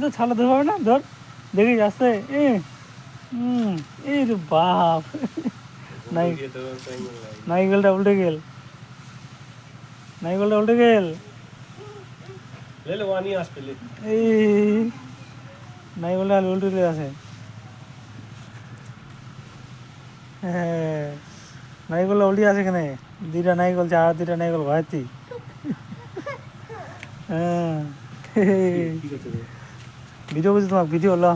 তো ছালা ধরতে পারবে না, ধর দেখি আসতে। এই রে বাপ, নাইকেলটা উল্টে গেল, নাইকেলটা উল্টে গেল। এই নাইকেলটা উল্টে আছে। হ্যাঁ, নাইকেলটা উল্টে আছে এখানে, দুইটা নাইকেল আর দুইটা নাইকেল ভাইতি। হ্যাঁ, ভিডিও করছি তোমাকে, ভিডিও হলো।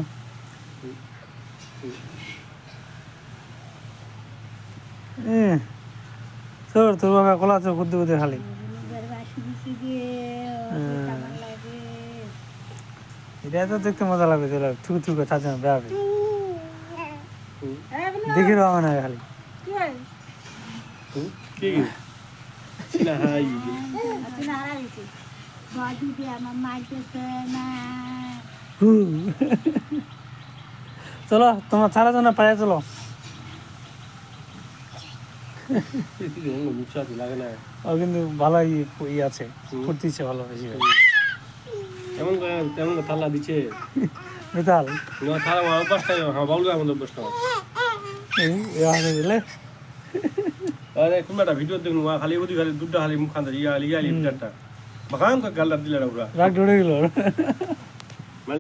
তোর তোর বাবা কলা আছে বুদ্ধি বুদ্ধি খালি। এটা তো দেখতে মজা লাগবে, চলো থুক থুক চাচা বেড়াবে, দেখি রাখবে না খালি। চলো তোমার ছাড়া জন্য পায়ে চলো। ও কিন্তু ভালো ই আছে, ফুর্তিছে ভালো বেশি। তেমন থালা দিচ্ছে মিতাল থালা অভ্যাসটা বাবলু আমাদের অভ্যাসটা বুঝলে। আরে কোনটা ভিডিও দেখুন খালি ওদি খালি দুধটা খালি মুখ খান ইয়া ইয়া লিটারটা বাগান গালটা দিলে ওরা রাগ ঢুকে গেল।